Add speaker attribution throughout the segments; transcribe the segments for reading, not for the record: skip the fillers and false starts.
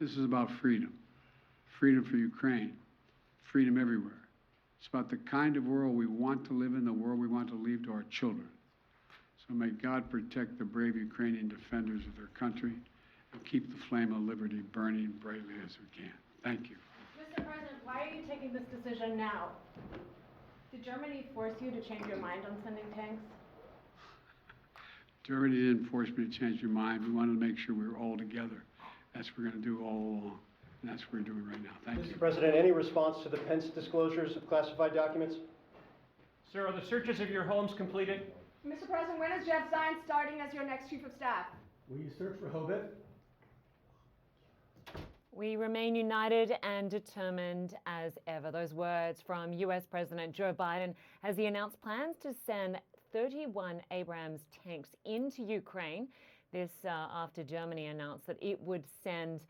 Speaker 1: This is about freedom. Freedom for Ukraine. Freedom everywhere. It's about the kind of world we want to live in, the world we want to leave to our children. So may God protect the brave Ukrainian defenders of their country and keep the flame of liberty burning brightly as we can. Thank you.
Speaker 2: Mr. President, why are you taking this decision now? Did Germany force you to change your mind on sending tanks?
Speaker 1: Germany didn't force me to change your mind. We wanted to make sure we were all together. That's what we're going to do all along. And that's what we're doing right now. Thank you.
Speaker 3: Mr. President, any response to the Pence disclosures of classified documents?
Speaker 4: Sir, are the searches of your homes completed?
Speaker 5: Mr. President, when is Jeff Zients starting as your next Chief of Staff?
Speaker 3: Will you search for Hobit?
Speaker 6: We remain united and determined as ever. Those words from US President Joe Biden as he announced plans to send 31 Abrams tanks into Ukraine. This after Germany announced that it would send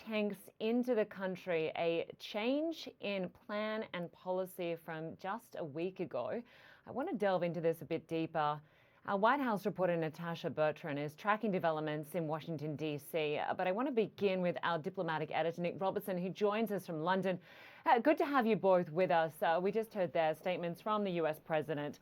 Speaker 6: tanks into the country, a change in plan and policy from just a week ago. I want to delve into this a bit deeper. Our White House reporter Natasha Bertrand is tracking developments in Washington, D.C., but I want to begin with our diplomatic editor, Nick Robertson, who joins us from London. Good to have you both with us. We just heard their statements from the U.S. president.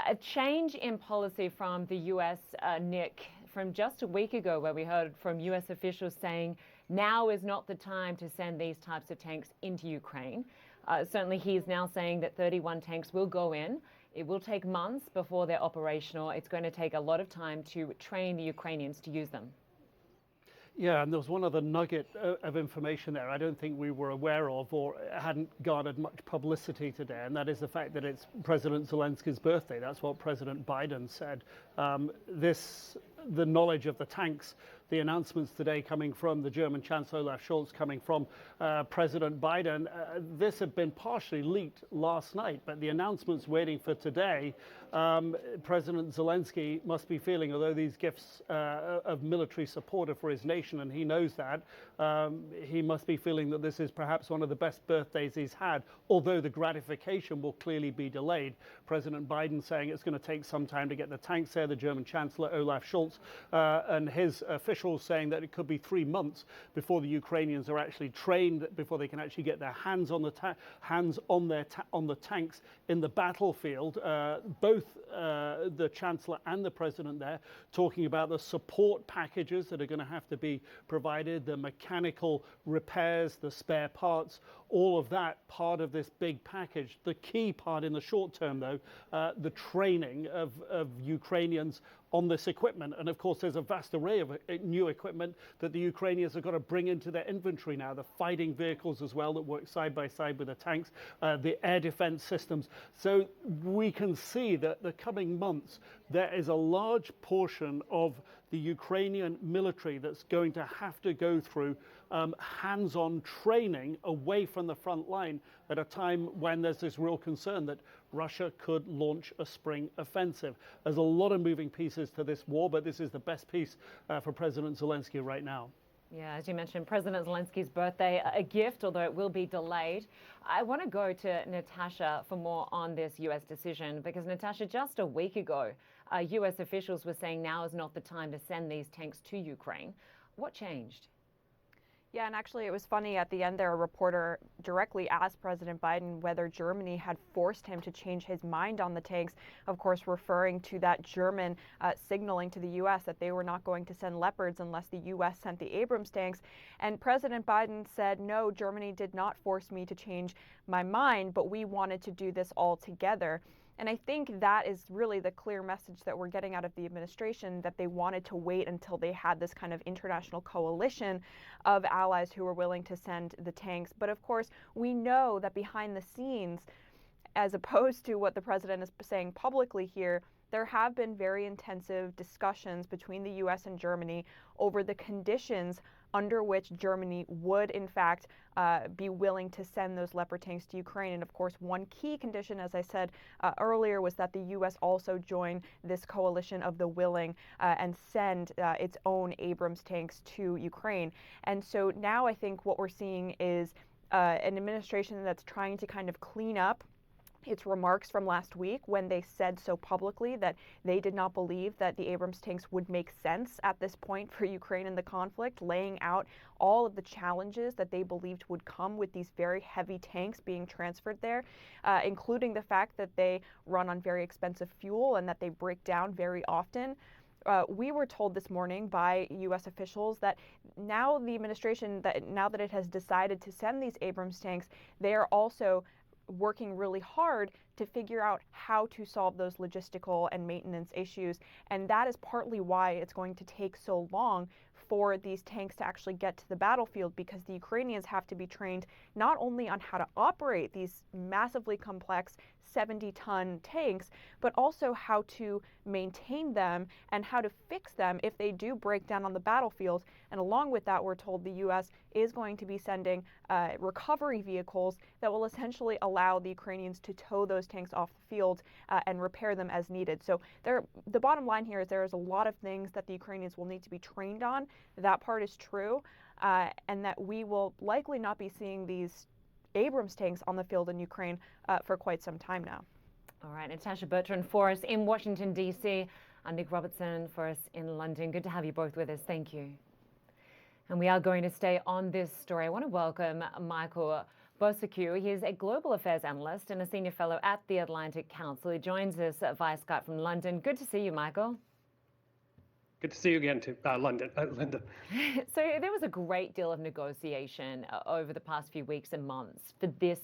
Speaker 6: A change in policy from the U.S., Nick, from just a week ago, where we heard from U.S. officials saying now is not the time to send these types of tanks into Ukraine. Certainly, he is now saying that 31 tanks will go in. It will take months before they're operational. It's going to take a lot of time to train the Ukrainians to use them.
Speaker 7: Yeah, and there was one other nugget of information there I don't think we were aware of or hadn't garnered much publicity today, and that is the fact that it's President Zelensky's birthday. That's what President Biden said. The knowledge of the tanks, the announcements today coming from the German Chancellor Olaf Scholz, coming from President Biden, this had been partially leaked last night, but the announcements waiting for today, President Zelensky must be feeling, although these gifts of military support are for his nation, and he knows that, he must be feeling that this is perhaps one of the best birthdays he's had, although the gratification will clearly be delayed. President Biden saying it's going to take some time to get the tanks there, the German Chancellor Olaf Scholz and his officials saying that it could be 3 months before the Ukrainians are actually trained, before they can actually get their hands on the tanks in the battlefield. Both the Chancellor and the President there talking about the support packages that are going to have to be provided, the mechanical repairs, the spare parts, all of that part of this big package. The key part in the short term, though, the training of Ukrainians on this equipment. And of course, there's a vast array of new equipment that the Ukrainians have got to bring into their inventory now. The fighting vehicles as well that work side by side with the tanks, the air defense systems. So we can see that the coming months, there is a large portion of the Ukrainian military that's going to have to go through hands-on training away from the front line at a time when there's this real concern that Russia could launch a spring offensive. There's a lot of moving pieces to this war, but this is the best piece for President Zelensky right now.
Speaker 6: Yeah, as you mentioned, President Zelensky's birthday, a gift, although it will be delayed. I want to go to Natasha for more on this U.S. decision, because Natasha, just a week ago, U.S. officials were saying now is not the time to send these tanks to Ukraine. What changed?
Speaker 8: Yeah, and actually it was funny at the end there, a reporter directly asked President Biden whether Germany had forced him to change his mind on the tanks, of course referring to that German signaling to the U.S. that they were not going to send Leopards unless the U.S. sent the Abrams tanks. And President Biden said, no, Germany did not force me to change my mind, but we wanted to do this all together. And I think that is really the clear message that we're getting out of the administration, that they wanted to wait until they had this kind of international coalition of allies who were willing to send the tanks. But of course, we know that behind the scenes, as opposed to what the president is saying publicly here, there have been very intensive discussions between the U.S. and Germany over the conditions under which Germany would, in fact, be willing to send those Leopard tanks to Ukraine. And of course, one key condition, as I said earlier, was that the U.S. also join this coalition of the willing and send its own Abrams tanks to Ukraine. And so now I think what we're seeing is an administration that's trying to kind of clean up its remarks from last week when they said so publicly that they did not believe that the Abrams tanks would make sense at this point for Ukraine in the conflict, laying out all of the challenges that they believed would come with these very heavy tanks being transferred there, including the fact that they run on very expensive fuel and that they break down very often. We were told this morning by U.S. officials that now the administration, now that it has decided to send these Abrams tanks, they are also working really hard to figure out how to solve those logistical and maintenance issues. And that is partly why it's going to take so long for these tanks to actually get to the battlefield, because the Ukrainians have to be trained not only on how to operate these massively complex 70-ton tanks, but also how to maintain them and how to fix them if they do break down on the battlefield. And along with that, we're told the U.S. is going to be sending recovery vehicles that will essentially allow the Ukrainians to tow those tanks off the field and repair them as needed. So the bottom line here is there is a lot of things that the Ukrainians will need to be trained on. That part is true, and that we will likely not be seeing these Abrams tanks on the field in Ukraine for quite some time now.
Speaker 6: All right, Natasha, Bertrand for us in Washington, D.C., and Nick Robertson for us in London. Good to have you both with us. Thank you. And we are going to stay on this story. I want to welcome Michael Bociurkiw. He is a global affairs analyst and a senior fellow at the Atlantic Council. He joins us via Skype from London. Good to see you, Michael.
Speaker 4: Good to see you again, Lynda.
Speaker 6: So there was a great deal of negotiation over the past few weeks and months for this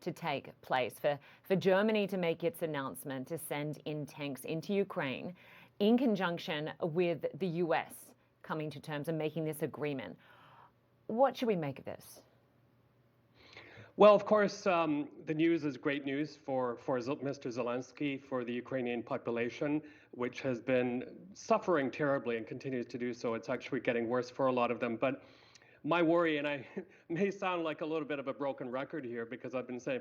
Speaker 6: to take place, for Germany to make its announcement to send in tanks into Ukraine in conjunction with the US coming to terms and making this agreement. What should we make of this?
Speaker 4: Well, of course, the news is great news for Mr. Zelensky, for the Ukrainian population, which has been suffering terribly and continues to do so. It's actually getting worse for a lot of them. But my worry, and I may sound like a little bit of a broken record here because I've been saying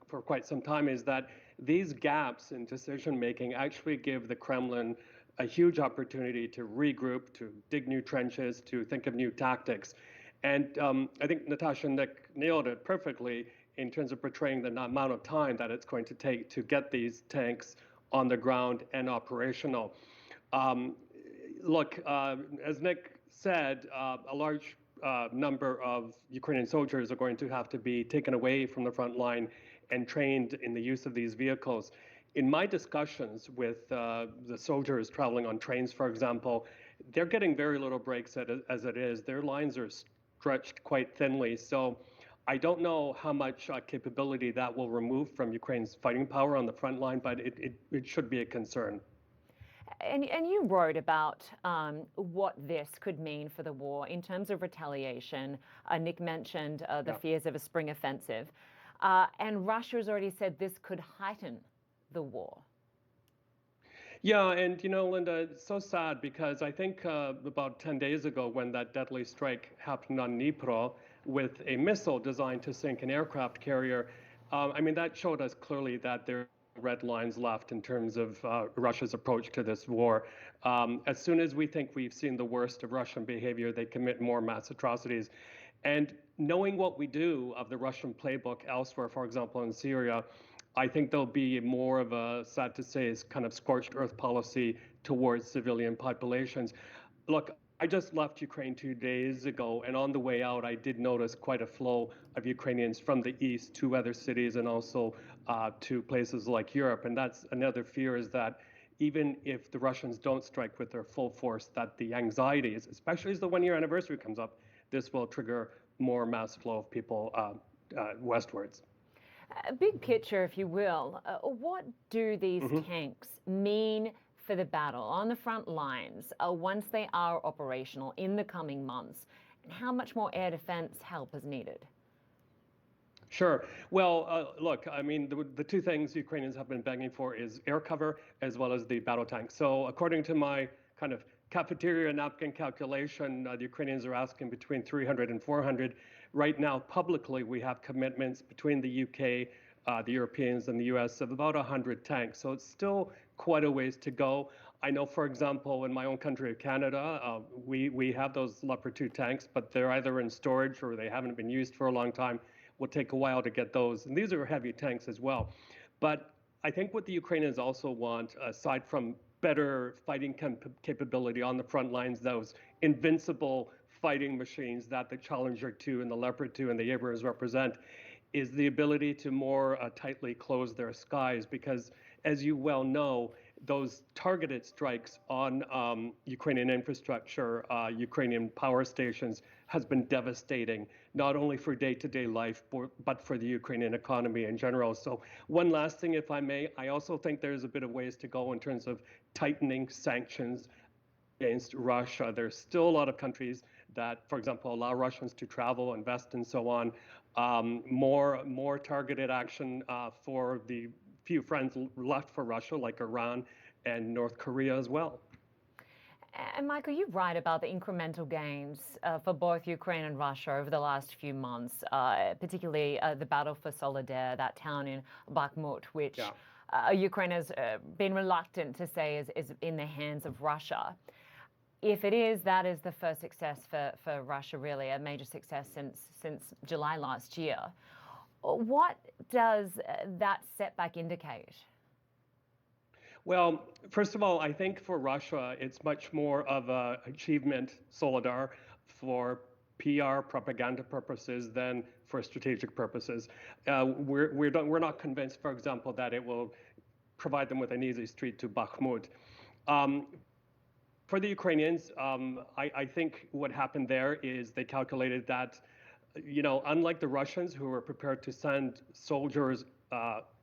Speaker 4: for quite some time, is that these gaps in decision-making actually give the Kremlin a huge opportunity to regroup, to dig new trenches, to think of new tactics. And I think Natasha and Nick nailed it perfectly in terms of portraying the amount of time that it's going to take to get these tanks on the ground and operational. Look, as Nick said, a large number of Ukrainian soldiers are going to have to be taken away from the front line and trained in the use of these vehicles. In my discussions with the soldiers traveling on trains, for example, they're getting very little breaks as it is. Their lines are stretched quite thinly. So I don't know how much capability that will remove from Ukraine's fighting power on the front line, but it should be a concern.
Speaker 6: And you wrote about what this could mean for the war in terms of retaliation. Nick mentioned the fears of a spring offensive. And Russia has already said this could heighten the war.
Speaker 4: Yeah, and you know, Lynda, it's so sad because I think about 10 days ago when that deadly strike happened on Dnipro with a missile designed to sink an aircraft carrier, I mean, that showed us clearly that there are red lines left in terms of Russia's approach to this war. As soon as we think we've seen the worst of Russian behavior, they commit more mass atrocities. And knowing what we do of the Russian playbook elsewhere, for example, in Syria, I think there'll be more of a, sad to say, is kind of scorched earth policy towards civilian populations. Look, I just left Ukraine 2 days ago, and on the way out, I did notice quite a flow of Ukrainians from the east to other cities and also to places like Europe. And that's another fear, is that even if the Russians don't strike with their full force, that the anxieties, especially as the one-year anniversary comes up, this will trigger more mass flow of people westwards.
Speaker 6: Big picture, if you will, what do these tanks mean for the battle on the front lines once they are operational in the coming months? And how much more air defense help is needed?
Speaker 4: Sure. Well, look, I mean, the two things Ukrainians have been begging for is air cover as well as the battle tanks. So according to my kind of cafeteria napkin calculation, the Ukrainians are asking between 300 and 400. Right now, publicly, we have commitments between the UK, the Europeans, and the US of about 100 tanks. So it's still quite a ways to go. I know, for example, in my own country of Canada, we have those Leopard 2 tanks, but they're either in storage or they haven't been used for a long time. Will take a while to get those. And these are heavy tanks as well. But I think what the Ukrainians also want, aside from better fighting capability on the front lines, those invincible fighting machines that the Challenger 2 and the Leopard 2 and the Abrams represent, is the ability to more tightly close their skies. Because, as you well know, those targeted strikes on Ukrainian infrastructure, Ukrainian power stations, has been devastating, not only for day-to-day life, but for the Ukrainian economy in general. So one last thing, if I may, I also think there's a bit of ways to go in terms of tightening sanctions against Russia. There's still a lot of countries that, for example, allow Russians to travel, invest, and so on. More targeted action for the few friends left for Russia, like Iran and North Korea as well.
Speaker 6: And Michael, you write about the incremental gains for both Ukraine and Russia over the last few months, particularly the battle for Solidar, that town in Bakhmut, which Ukraine has been reluctant to say is in the hands of Russia. If it is, that is the first success for Russia, really, a major success since July last year. What does that setback indicate?
Speaker 4: Well, first of all, I think for Russia, it's much more of an achievement, Solidar, for PR propaganda purposes than for strategic purposes. We're not convinced, for example, that it will provide them with an easy street to Bakhmut. For the Ukrainians, I think what happened there is they calculated that, unlike the Russians, who were prepared to send soldiers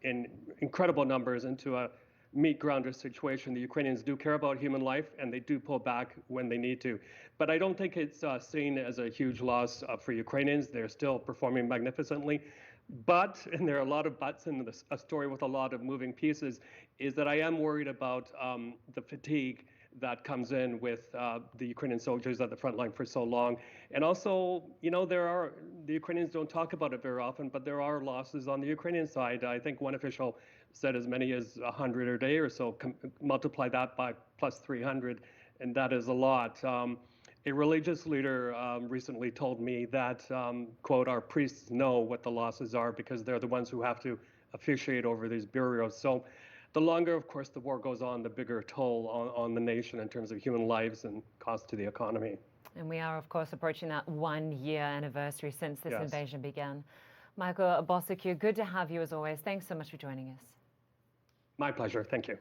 Speaker 4: in incredible numbers into a meat grounder situation, the Ukrainians do care about human life, and they do pull back when they need to. But I don't think it's seen as a huge loss for Ukrainians. They're still performing magnificently. But, and there are a lot of buts in a story with a lot of moving pieces, is that I am worried about the fatigue that comes in with the Ukrainian soldiers at the front line for so long. And also, the Ukrainians don't talk about it very often, but there are losses on the Ukrainian side. I think one official said as many as 100 a day or so. Multiply that by plus 300, and that is a lot. A religious leader recently told me that, quote, our priests know what the losses are because they're the ones who have to officiate over these burials. So the longer, of course, the war goes on, the bigger toll on the nation in terms of human lives and cost to the economy.
Speaker 6: And we are, of course, approaching that 1-year anniversary since this invasion began. Michael Bociurkiw, good to have you as always. Thanks so much for joining us.
Speaker 4: My pleasure. Thank you.